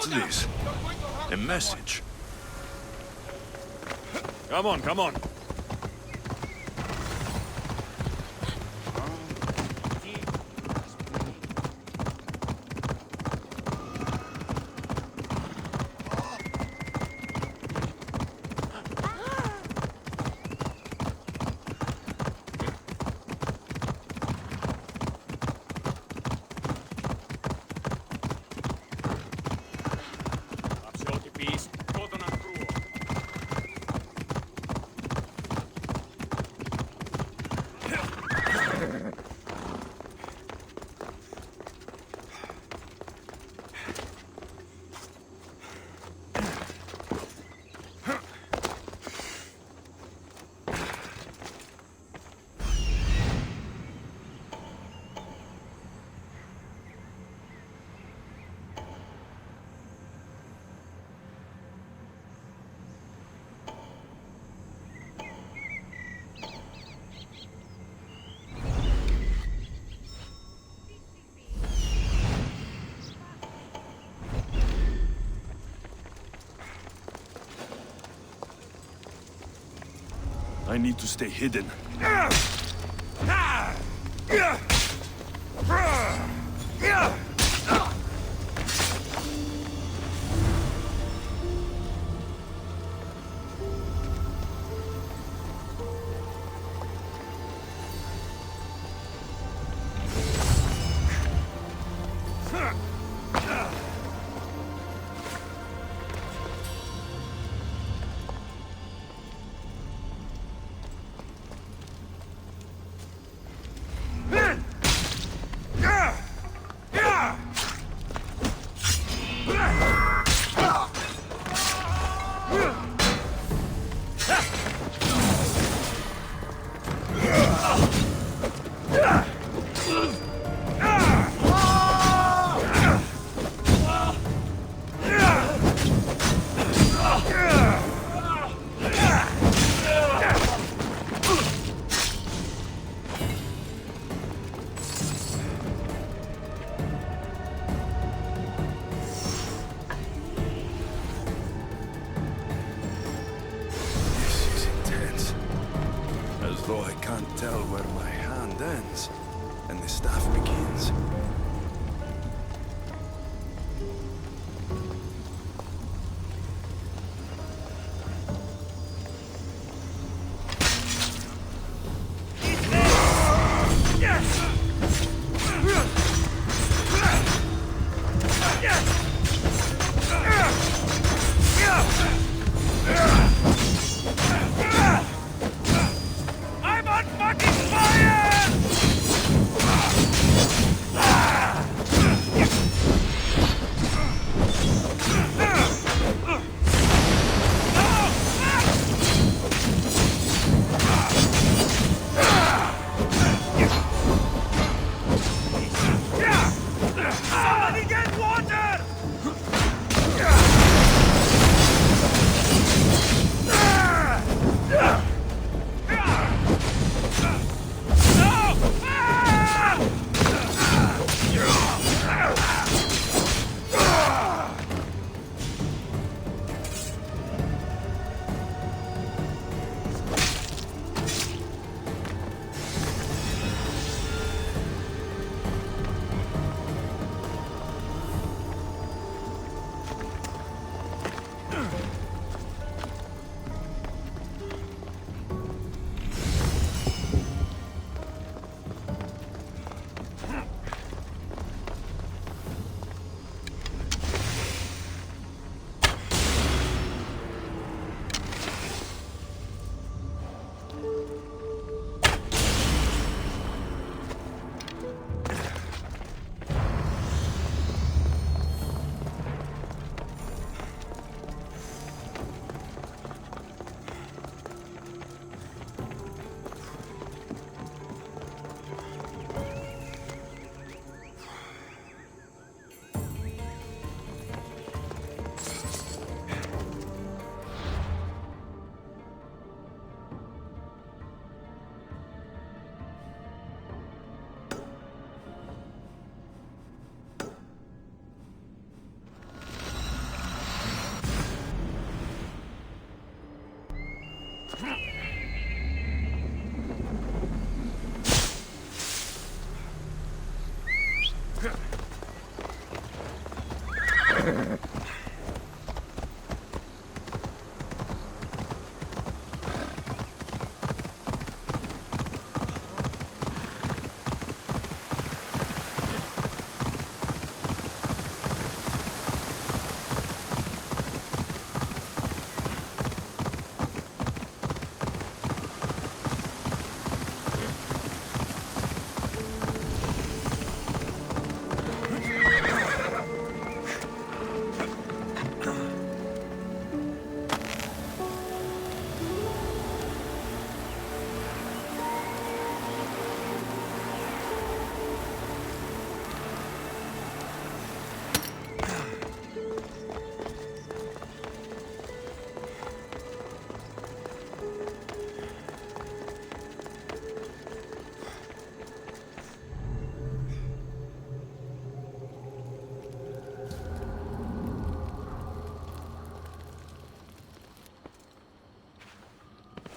What's this? A message. Come on, come on. I need to stay hidden. Though I can't tell where my hand ends and the staff begins. I'm on fucking fire!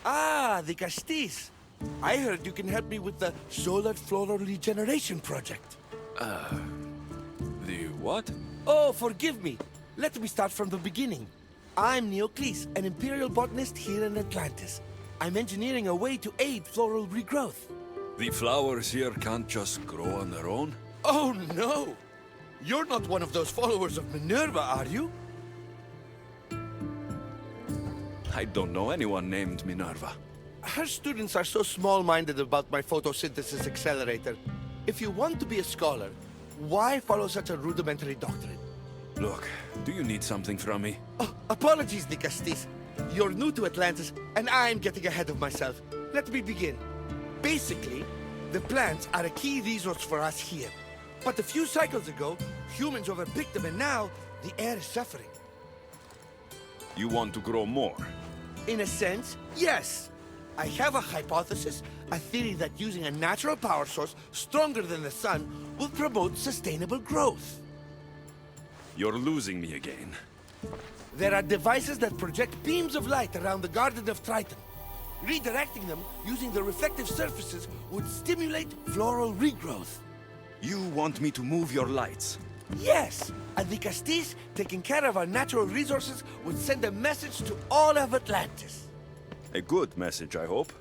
Ah, the Castis. I heard you can help me with the solar floral regeneration project. The what? Oh, forgive me. Let me start from the beginning. I'm Neocles, an imperial botanist here in Atlantis. I'm engineering a way to aid floral regrowth. The flowers here can't just grow on their own? Oh, no! You're not one of those followers of Minerva, are you? I don't know anyone named Minerva. Her students are so small-minded about my photosynthesis accelerator. If you want to be a scholar, why follow such a rudimentary doctrine? Look, do you need something from me? Oh, apologies, Nicastis. You're new to Atlantis, and I'm getting ahead of myself. Let me begin. Basically, the plants are a key resource for us here. But a few cycles ago, humans overpicked them, and now the air is suffering. You want to grow more? In a sense, yes. I have a hypothesis, a theory that using a natural power source stronger than the sun will promote sustainable growth. You're losing me again. There are devices that project beams of light around the Garden of Triton. Redirecting them using the reflective surfaces would stimulate floral regrowth. You want me to move your lights? Yes, and the Castis, taking care of our natural resources, would send a message to all of Atlantis. A good message, I hope.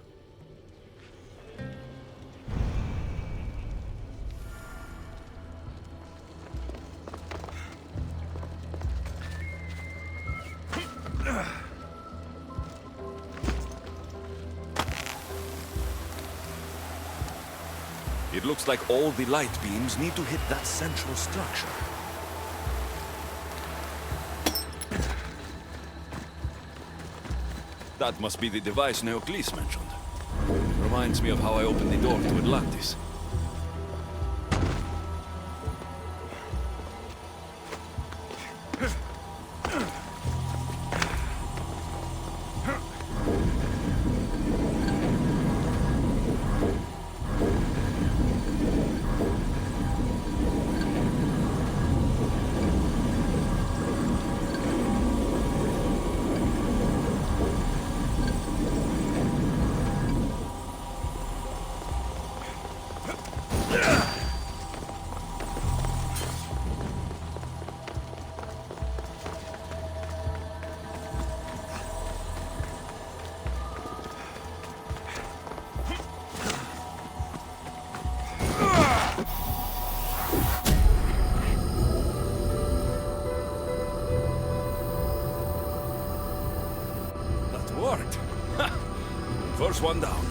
It looks like all the light beams need to hit that central structure. That must be the device Neocles mentioned. Reminds me of how I opened the door to Atlantis. Worked. First one down.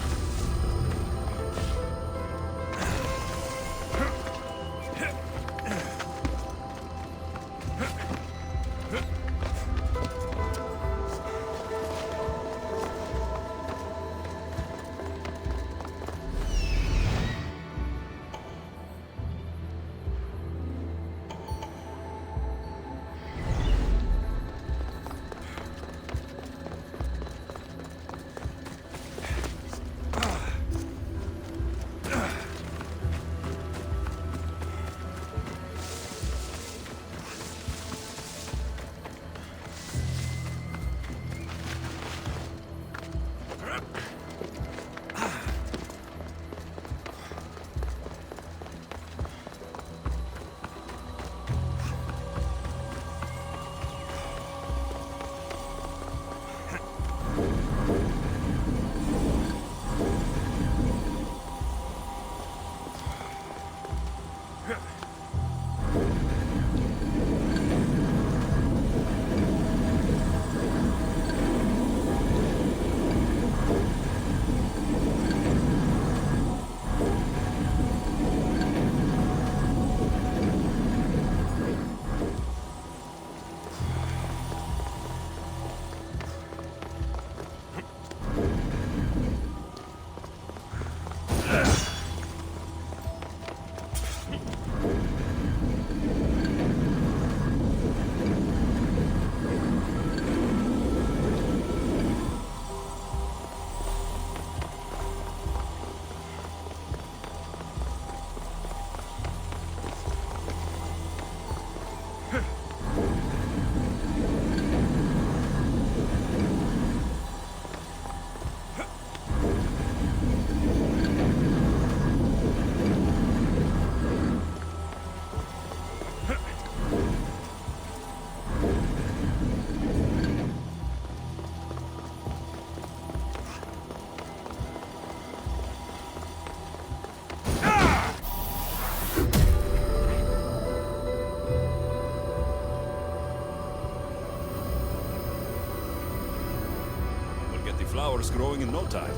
The flowers growing in no time.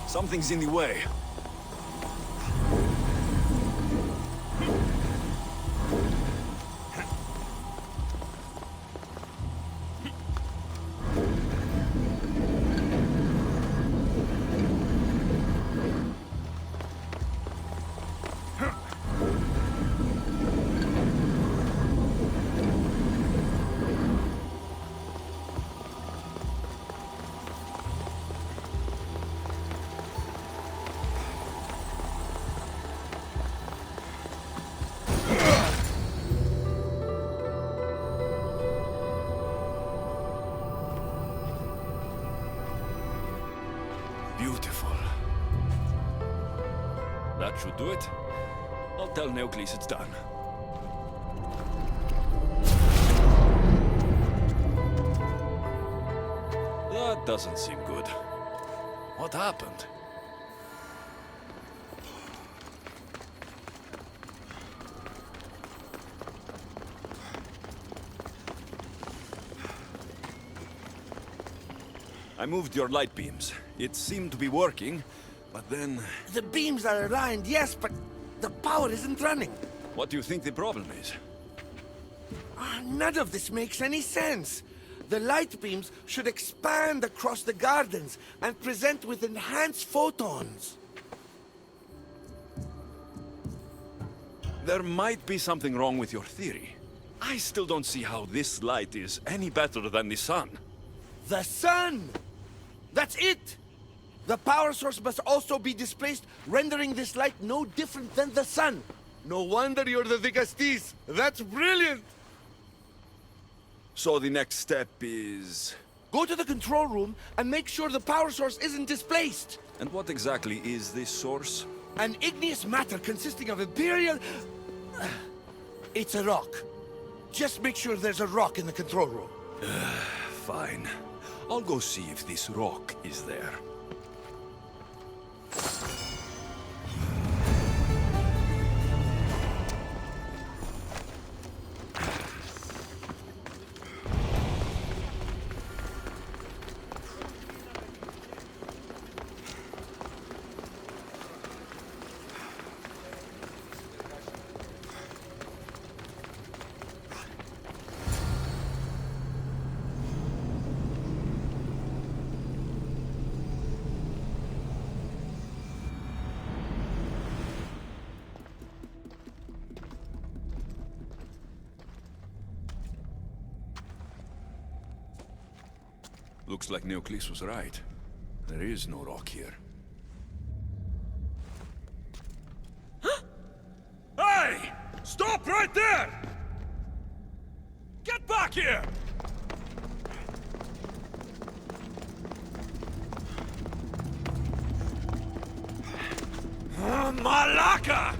Something's in the way. Beautiful. That should do it. I'll tell Neocles it's done. That doesn't seem good. What happened? I moved your light beams. It seemed to be working, but then... The beams are aligned, yes, but the power isn't running. What do you think the problem is? None of this makes any sense. The light beams should expand across the gardens and present with enhanced photons. There might be something wrong with your theory. I still don't see how this light is any better than the sun. The sun! That's it! The power source must also be displaced, rendering this light no different than the sun. No wonder you're the Vicastis. That's brilliant! So the next step is... Go to the control room and make sure the power source isn't displaced. And what exactly is this source? An igneous matter consisting of Imperial... It's a rock. Just make sure there's a rock in the control room. Fine. I'll go see if this rock is there. Looks like Neocles was right. There is no rock here. Hey! Stop right there! Get back here! Malaka!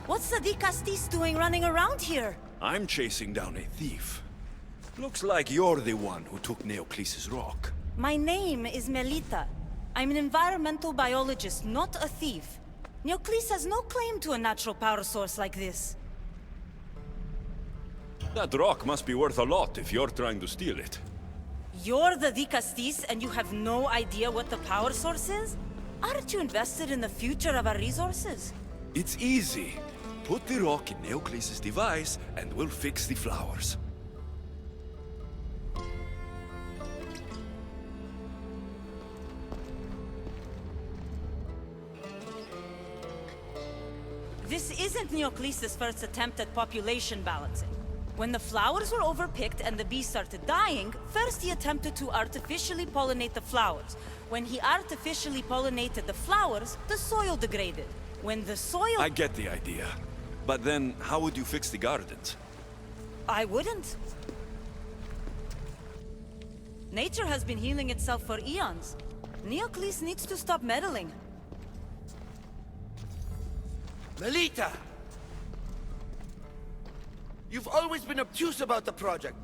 What's the Vicastis doing running around here? I'm chasing down a thief. Looks like you're the one who took Neocles' rock. My name is Melita. I'm an environmental biologist, not a thief. Neocles has no claim to a natural power source like this. That rock must be worth a lot if you're trying to steal it. You're the Vicastis and you have no idea what the power source is? Aren't you invested in the future of our resources? It's easy. Put the rock in Neocles' device and we'll fix the flowers. This isn't Neoclis's first attempt at population balancing. When the flowers were overpicked and the bees started dying, first he attempted to artificially pollinate the flowers. When he artificially pollinated the flowers, the soil degraded. When the soil... I get the idea. But then, how would you fix the gardens? I wouldn't. Nature has been healing itself for eons. Neoclis needs to stop meddling. Melita! You've always been obtuse about the project.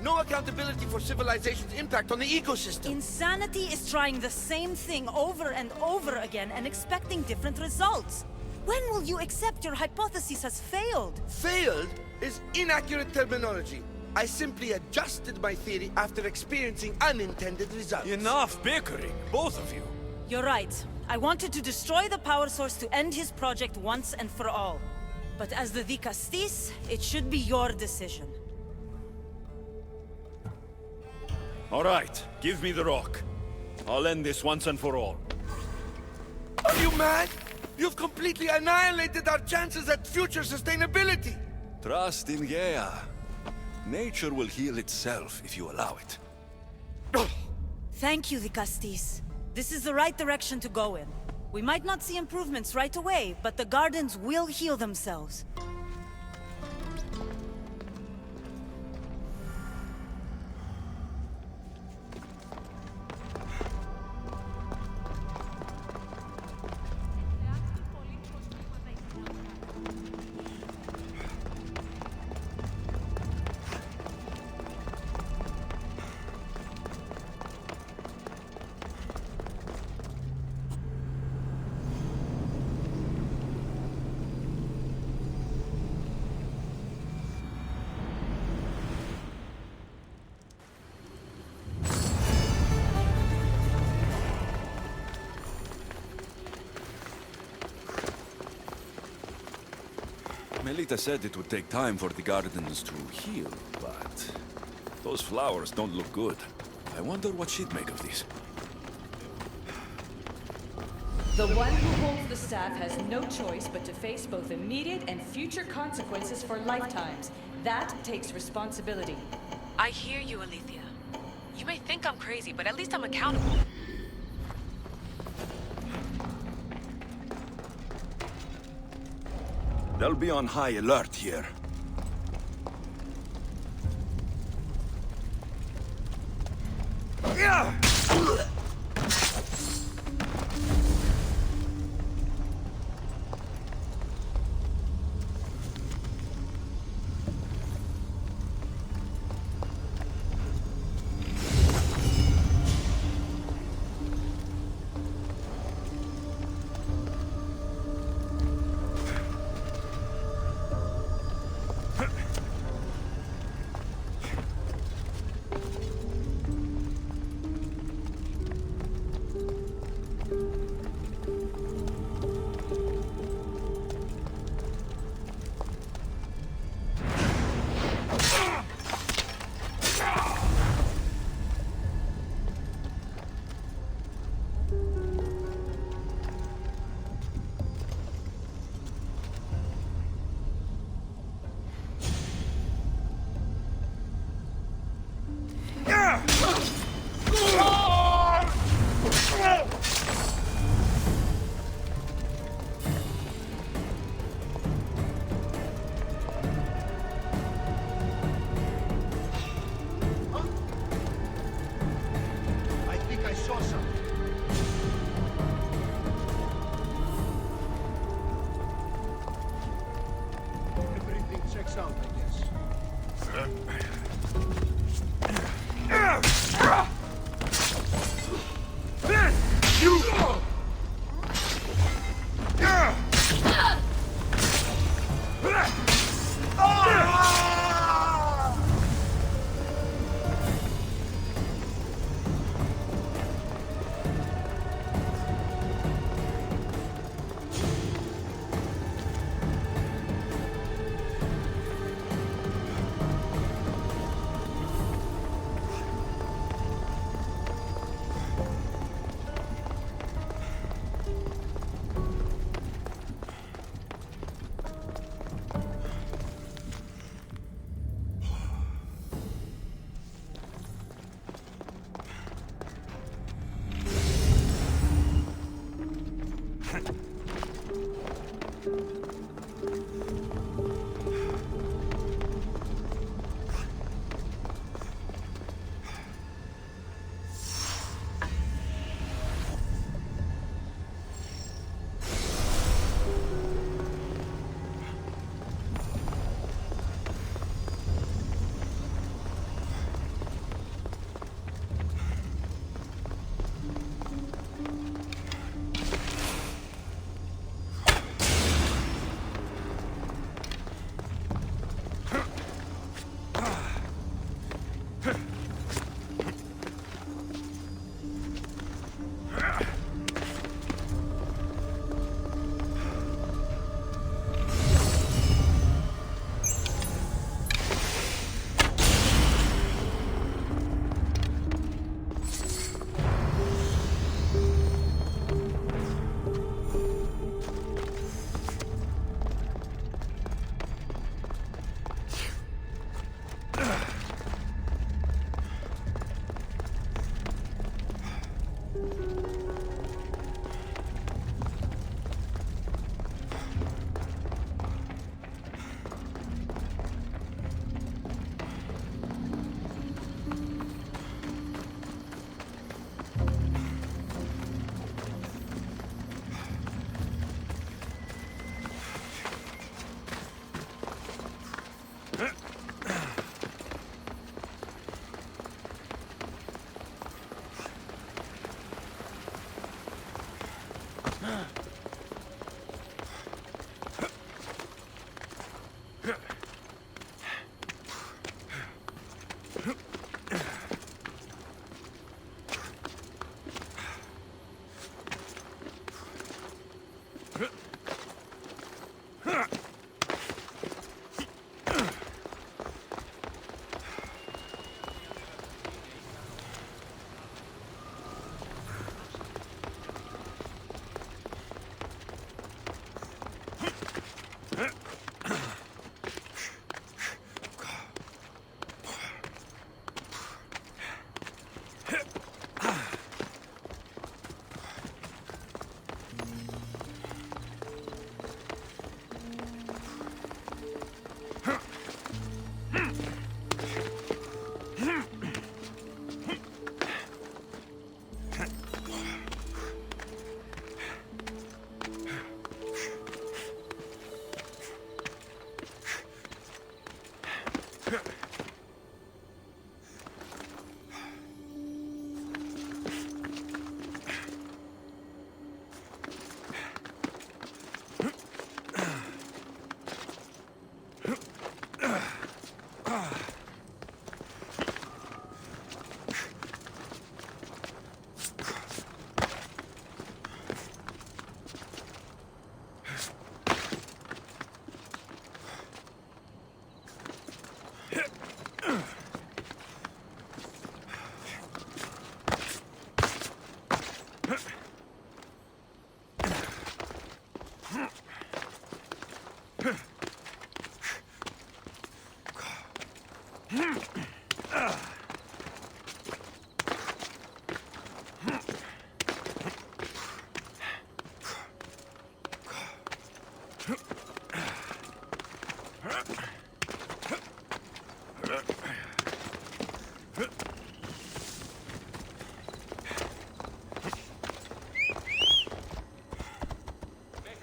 No accountability for civilization's impact on the ecosystem. Insanity is trying the same thing over and over again and expecting different results. When will you accept your hypothesis has failed? Failed is inaccurate terminology. I simply adjusted my theory after experiencing unintended results. Enough bickering, both of you. You're right. I wanted to destroy the power source to end his project once and for all. But as the Vicastis, it should be your decision. All right, give me the rock. I'll end this once and for all. Are you mad? You've completely annihilated our chances at future sustainability! Trust in Gaia. Nature will heal itself if you allow it. Thank you, Vicastis. This is the right direction to go in. We might not see improvements right away, but the gardens will heal themselves. Melita said it would take time for the gardens to heal, but those flowers don't look good. I wonder what she'd make of these. The one who holds the staff has no choice but to face both immediate and future consequences for lifetimes. That takes responsibility. I hear you, Alethea. You may think I'm crazy, but at least I'm accountable. They'll be on high alert here.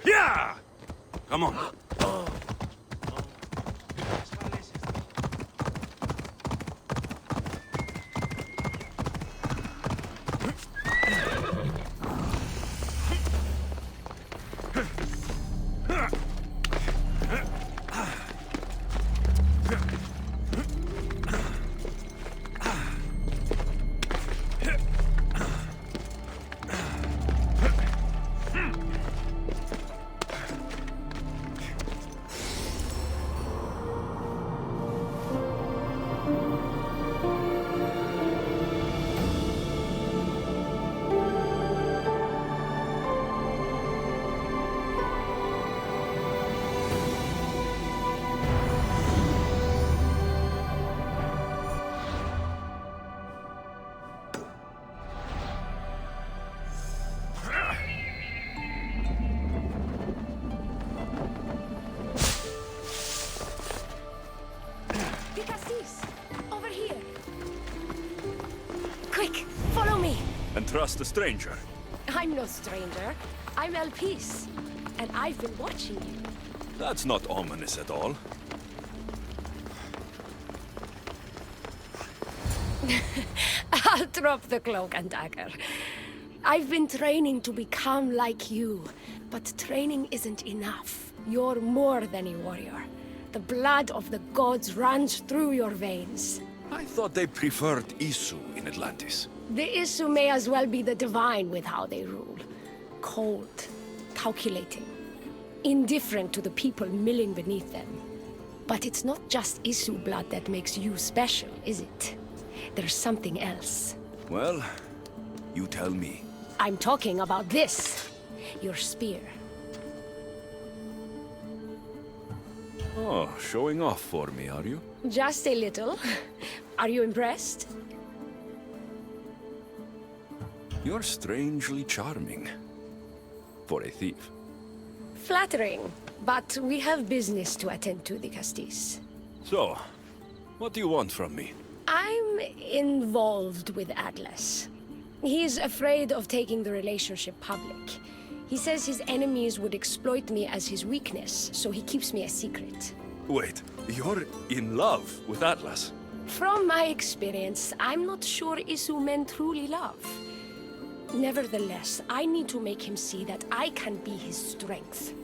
Yeah! Come on. Over here. Quick, follow me. And trust a stranger. I'm no stranger. I'm Elpis, and I've been watching you. That's not ominous at all. I'll drop the cloak and dagger. I've been training to become like you, but training isn't enough. You're more than a warrior. The blood of the gods runs through your veins. I thought they preferred Isu in Atlantis. The Isu may as well be the divine with how they rule. Cold, calculating, indifferent to the people milling beneath them. But it's not just Isu blood that makes you special, is it? There's something else. Well, you tell me. I'm talking about this. Your spear. Oh, showing off for me, are you? Just a little. Are you impressed? You're strangely charming. For a thief. Flattering. But we have business to attend to, the Castis. So, what do you want from me? I'm involved with Atlas. He's afraid of taking the relationship public. He says his enemies would exploit me as his weakness, so he keeps me a secret. Wait, you're in love with Atlas? From my experience, I'm not sure Isu men truly love. Nevertheless, I need to make him see that I can be his strength.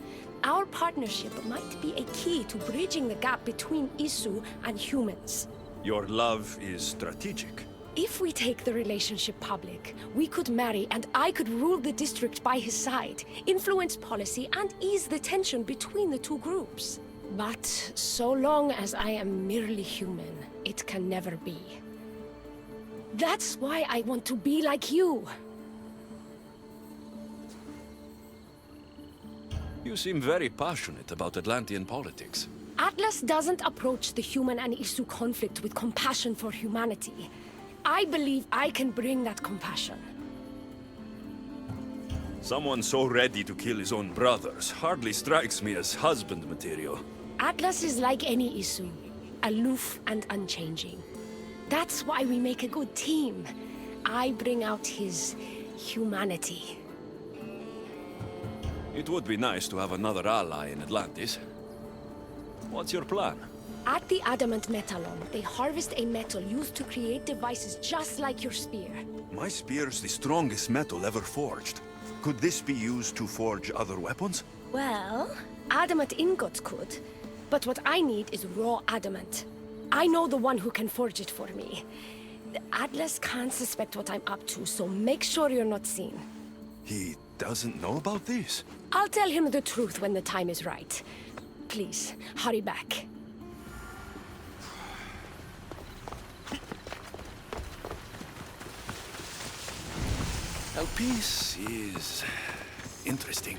Our partnership might be a key to bridging the gap between Isu and humans. Your love is strategic. If we take the relationship public, we could marry and I could rule the district by his side, influence policy and ease the tension between the two groups. But so long as I am merely human, it can never be. That's why I want to be like you. You seem very passionate about Atlantean politics. Atlas doesn't approach the human and Isu conflict with compassion for humanity. I believe I can bring that compassion. Someone so ready to kill his own brothers hardly strikes me as husband material. Atlas is like any Isu, aloof and unchanging. That's why we make a good team. I bring out his humanity. It would be nice to have another ally in Atlantis. What's your plan? At the Adamant Metalon, they harvest a metal used to create devices just like your spear. My spear's the strongest metal ever forged. Could this be used to forge other weapons? Well, adamant ingots could. But what I need is raw adamant. I know the one who can forge it for me. The Atlas can't suspect what I'm up to, so make sure you're not seen. He doesn't know about this? I'll tell him the truth when the time is right. Please, hurry back. Elpis is interesting.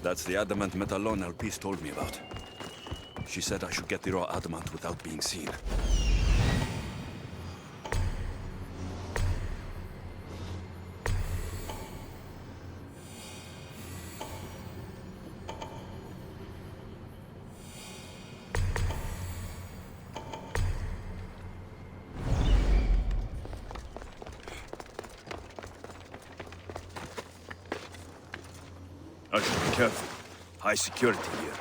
That's the adamant metalon Elpis told me about. She said I should get the raw adamant without being seen. I should be careful. High security here.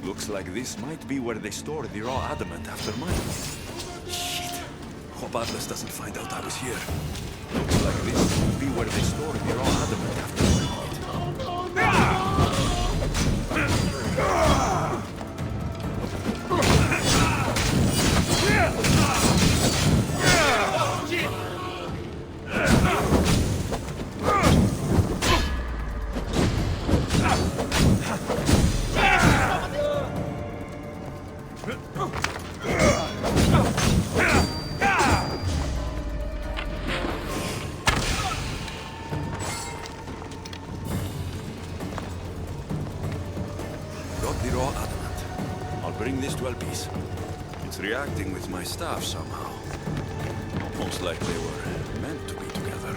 Looks like this might be where they store the raw adamant after mining. Shit. Hope Atlas doesn't find out I was here. Looks like this would be where they store the raw adamant after burning it. Got the raw adamant. I'll bring this to Elpis. It's reacting with my staff somehow. Most likely they were meant to be together.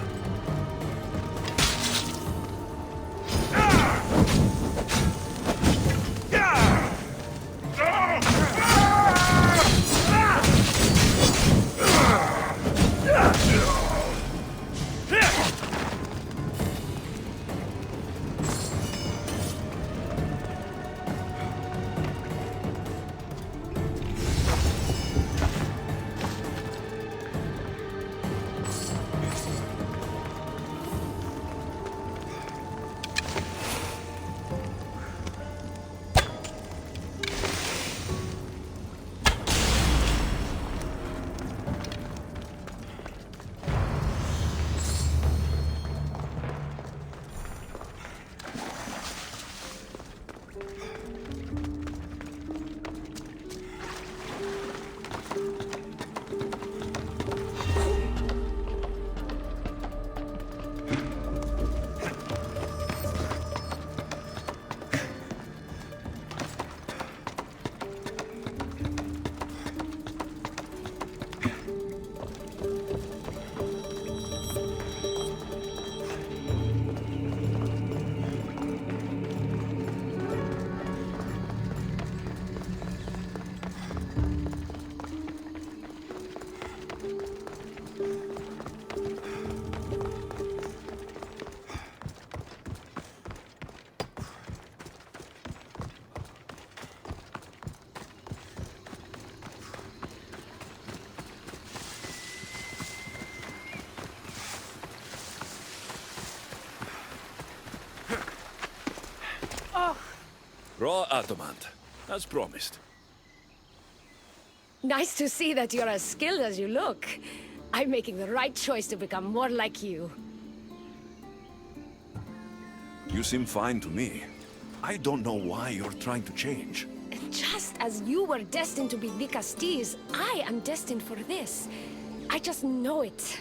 Raw adamant, as promised. Nice to see that you're as skilled as you look. I'm making the right choice to become more like you. You seem fine to me. I don't know why you're trying to change. Just as you were destined to be Dicastes, I am destined for this. I just know it.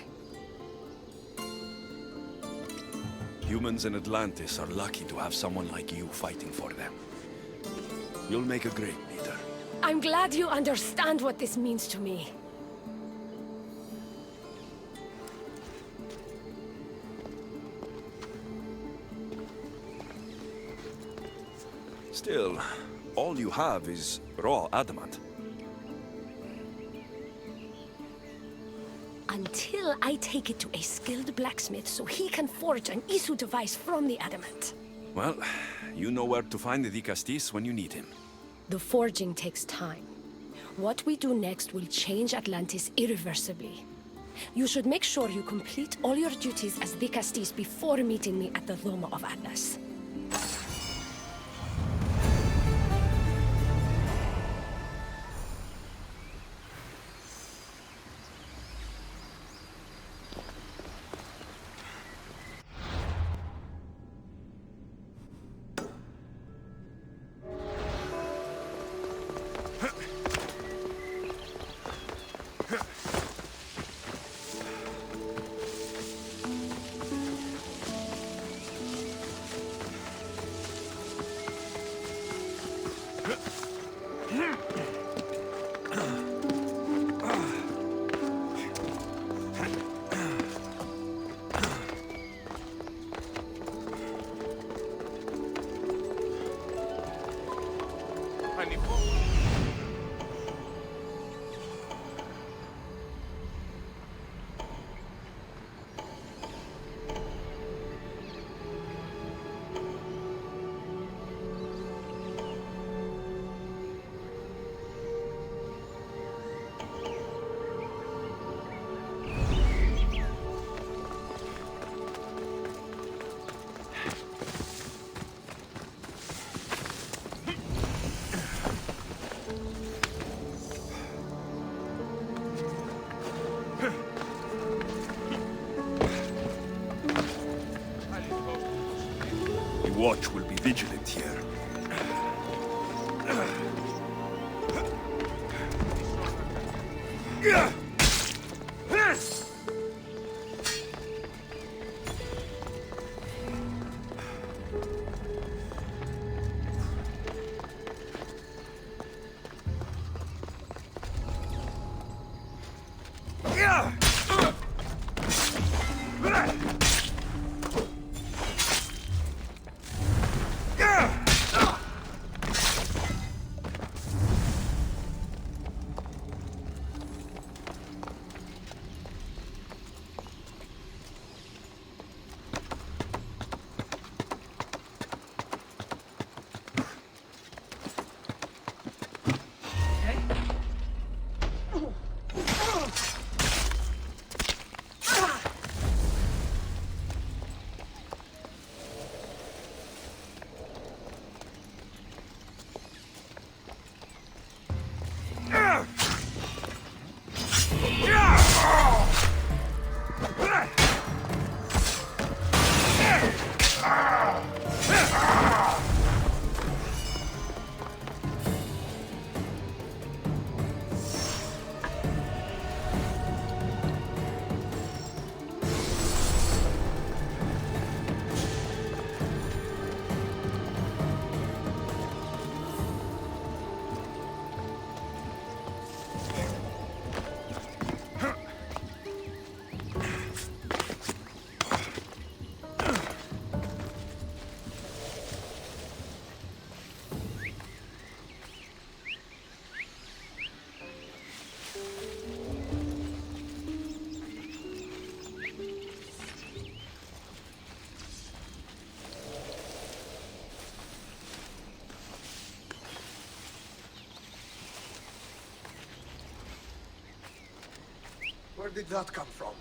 Humans in Atlantis are lucky to have someone like you fighting for them. You'll make a great leader. I'm glad you understand what this means to me. Still, all you have is raw adamant. Until I take it to a skilled blacksmith so he can forge an Isu device from the adamant. Well, you know where to find the Dicastes when you need him. The forging takes time. What we do next will change Atlantis irreversibly. You should make sure you complete all your duties as Dicastes before meeting me at the Doma of Atlas. vigilant here. Where did that come from?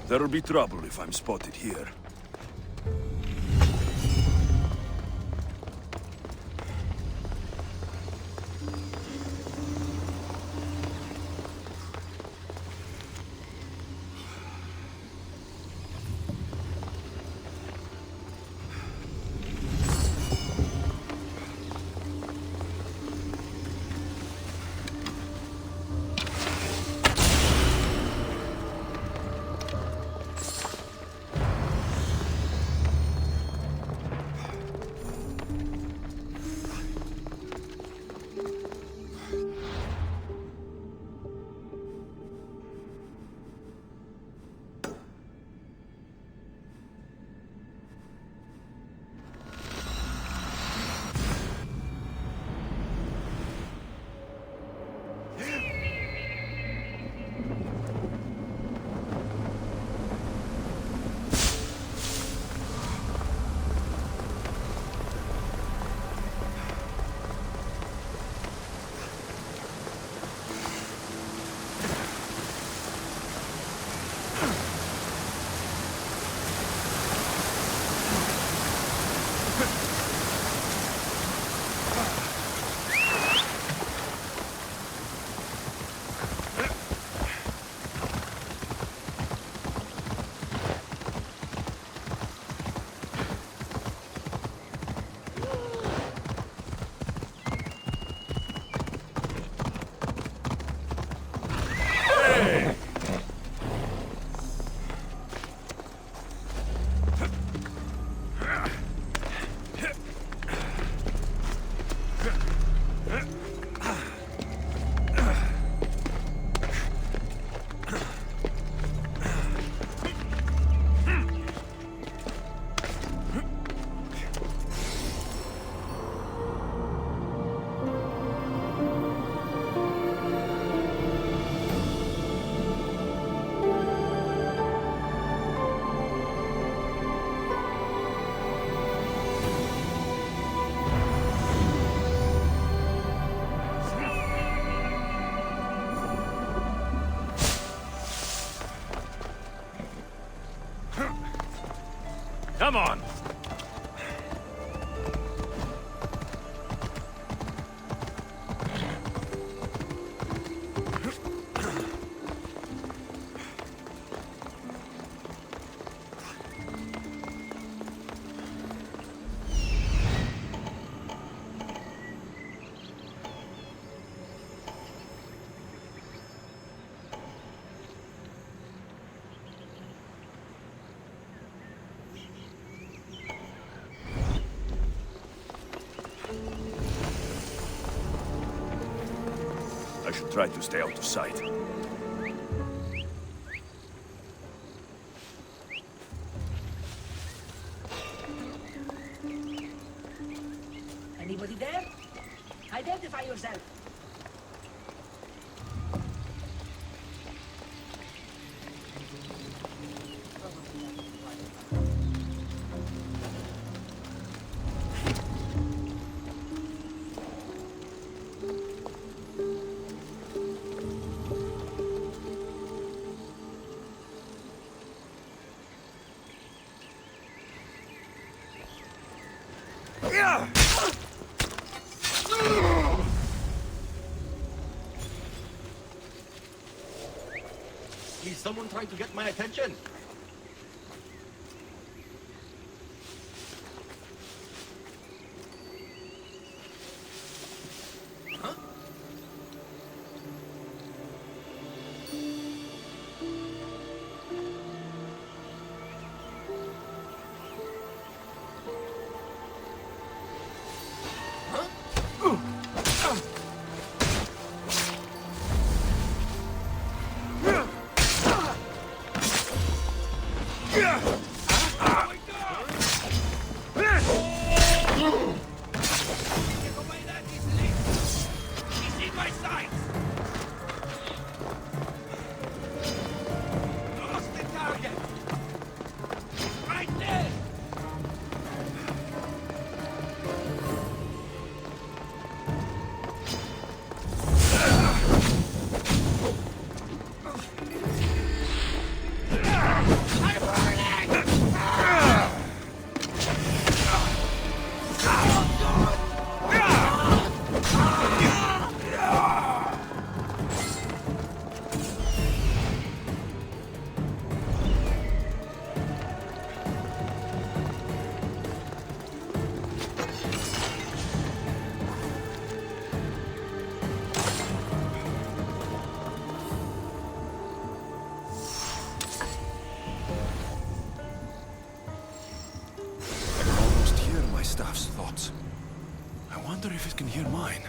There'll be trouble if I'm spotted here. Come on! I should try to stay out of sight. Anybody there? Identify yourself. Is someone trying to get my attention? Staff's thoughts. I wonder if it can hear mine.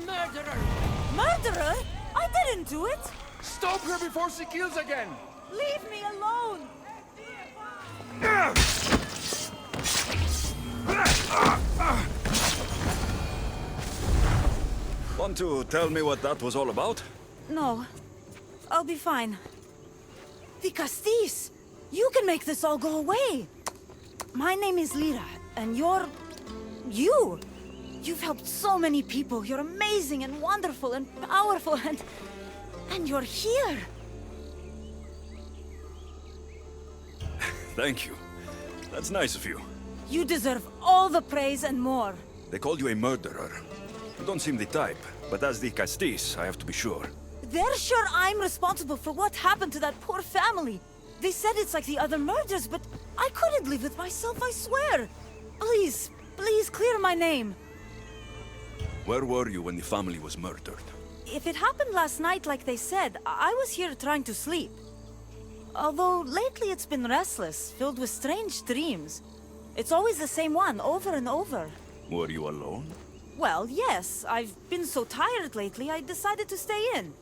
Murderer! Murderer? I didn't do it! Stop her before she kills again! Leave me alone! Want to tell me what that was all about? No. I'll be fine. The Castis! You can make this all go away! My name is Lyra, and you're... you! You've helped so many people. You're amazing and wonderful and powerful and you're here. Thank you. That's nice of you. You deserve all the praise and more. They called you a murderer. You don't seem the type, but as the Castis, I have to be sure. They're sure I'm responsible for what happened to that poor family. They said it's like the other murders, but I couldn't live with myself, I swear. Please, please clear my name. Where were you when the family was murdered? If it happened last night like they said, I was here trying to sleep. Although lately it's been restless, filled with strange dreams. It's always the same one, over and over. Were you alone? Well, yes. I've been so tired lately, I decided to stay in.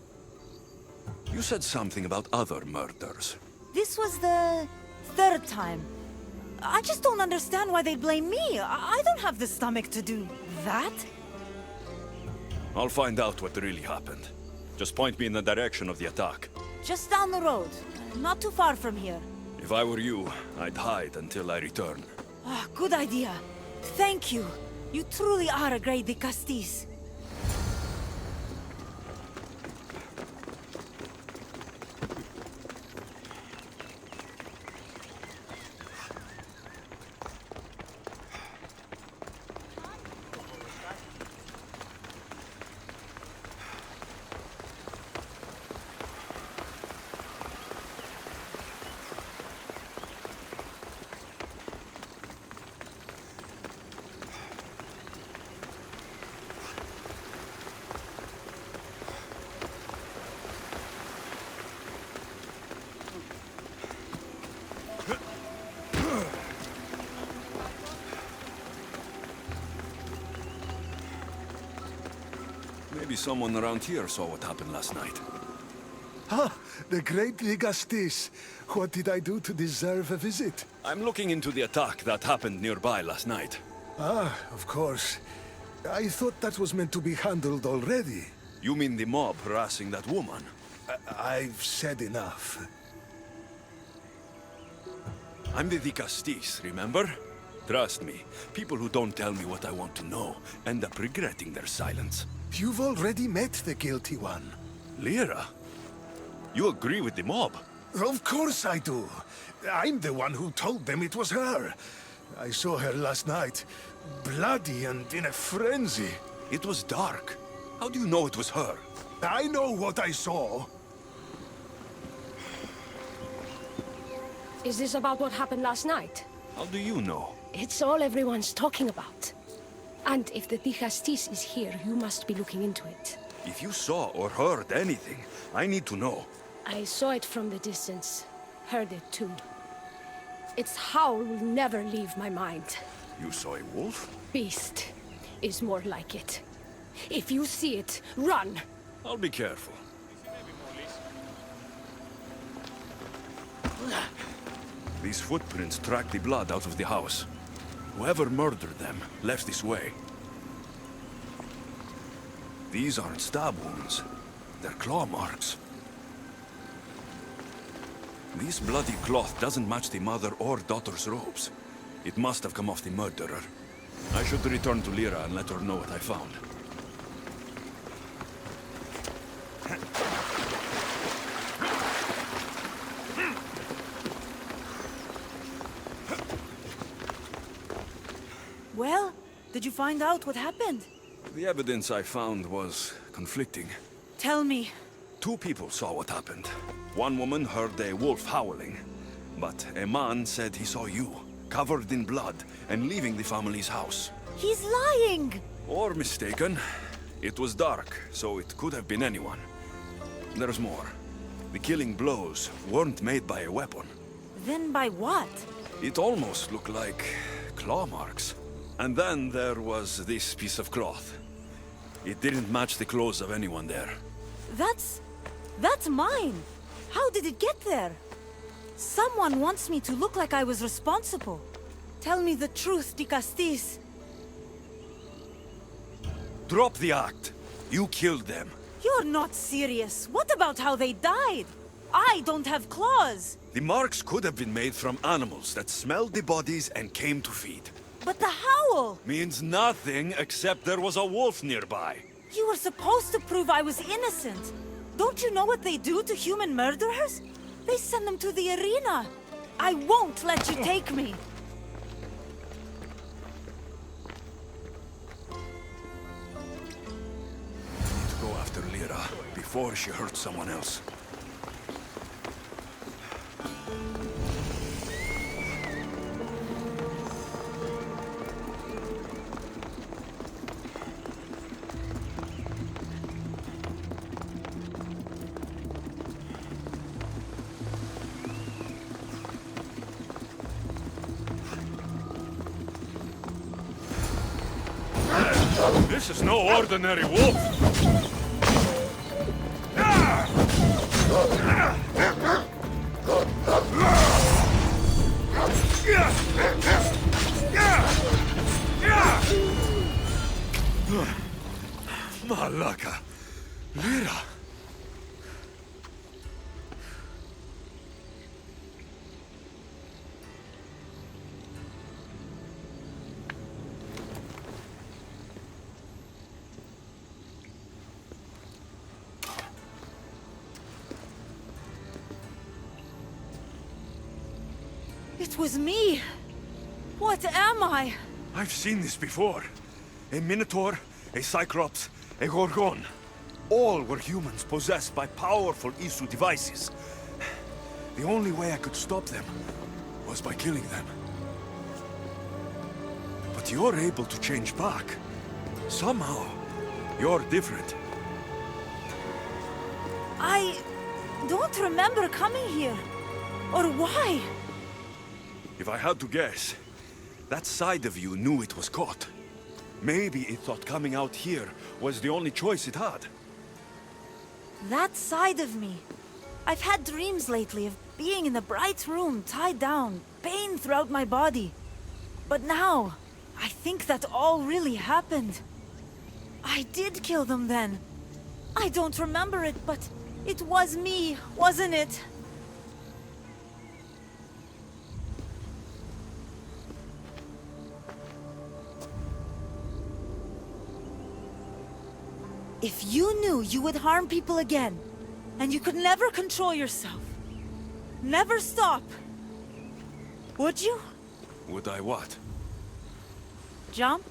You said something about other murders. This was the third time. I just don't understand why they blame me. I don't have the stomach to do that. I'll find out what really happened. Just point me in the direction of the attack. Just down the road. Not too far from here. If I were you, I'd hide until I return. Ah, good idea. Thank you. You truly are a great de Castis. Maybe someone around here saw what happened last night. Ah, the great Ligastis. What did I do to deserve a visit? I'm looking into the attack that happened nearby last night. Ah, of course. I thought that was meant to be handled already. You mean the mob harassing that woman? I've said enough. I'm the Castis, remember? Trust me, people who don't tell me what I want to know end up regretting their silence. You've already met the guilty one. Lyra? You agree with the mob? Of course I do. I'm the one who told them it was her. I saw her last night, bloody and in a frenzy. It was dark. How do you know it was her? I know what I saw. Is this about what happened last night? How do you know? It's all everyone's talking about. And if the Dicastis is here, you must be looking into it. If you saw or heard anything, I need to know. I saw it from the distance. Heard it too. Its howl will never leave my mind. You saw a wolf? Beast is more like it. If you see it, run! I'll be careful. These footprints track the blood out of the house. Whoever murdered them left this way. These aren't stab wounds. They're claw marks. This bloody cloth doesn't match the mother or daughter's robes. It must have come off the murderer. I should return to Lyra and let her know what I found. Well, did you find out what happened? The evidence I found was conflicting. Tell me. 2 people saw what happened. One woman heard a wolf howling, but a man said he saw you, covered in blood, and leaving the family's house. He's lying! Or mistaken. It was dark, so it could have been anyone. There's more. The killing blows weren't made by a weapon. Then by what? It almost looked like claw marks. And then there was this piece of cloth. It didn't match the clothes of anyone there. That's mine! How did it get there? Someone wants me to look like I was responsible. Tell me the truth, Dicastis. Drop the act. You killed them. You're not serious. What about how they died? I don't have claws. The marks could have been made from animals that smelled the bodies and came to feed. But the howl! Means nothing except there was a wolf nearby. You were supposed to prove I was innocent. Don't you know what they do to human murderers? They send them to the arena. I won't let you take me. I need to go after Lyra before she hurts someone else. This is no ordinary wolf. Malaka. Lira. It was me! What am I? I've seen this before. A Minotaur, a Cyclops, a Gorgon. All were humans possessed by powerful Isu devices. The only way I could stop them was by killing them. But you're able to change back. Somehow, you're different. I don't remember coming here. Or why? If I had to guess, that side of you knew it was caught. Maybe it thought coming out here was the only choice it had. That side of me. I've had dreams lately of being in a bright room, tied down, pain throughout my body. But now, I think that all really happened. I did kill them then. I don't remember it, but it was me, wasn't it? If you knew you would harm people again, and you could never control yourself, never stop, would you? Would I what? Jump?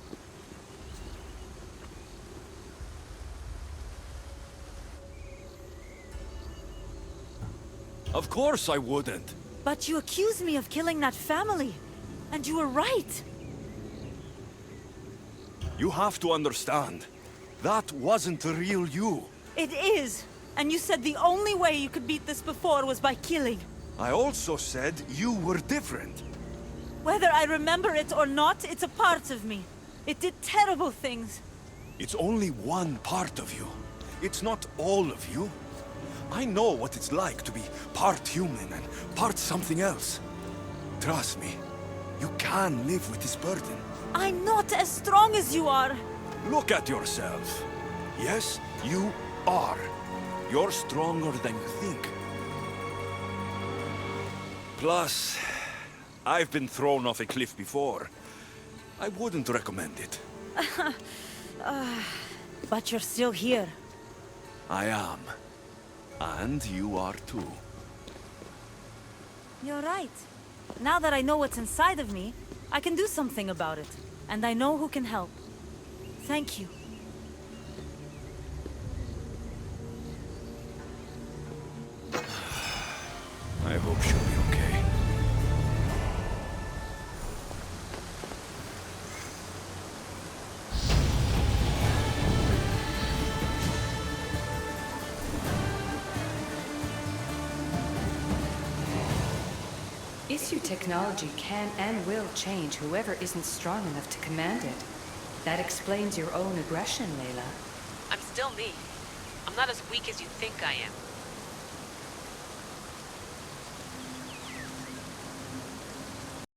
Of course I wouldn't. But you accused me of killing that family, and you were right. You have to understand. That wasn't the real you. It is. And you said the only way you could beat this before was by killing. I also said you were different. Whether I remember it or not, it's a part of me. It did terrible things. It's only one part of you. It's not all of you. I know what it's like to be part human and part something else. Trust me, you can live with this burden. I'm not as strong as you are. Look at yourself. Yes, you are. You're stronger than you think. Plus, I've been thrown off a cliff before. I wouldn't recommend it. But you're still here. I am. And you are too. You're right. Now that I know what's inside of me, I can do something about it. And I know who can help. Thank you. I hope she'll be okay. Issue technology can and will change whoever isn't strong enough to command it. That explains your own aggression, Layla. I'm still me. I'm not as weak as you think I am.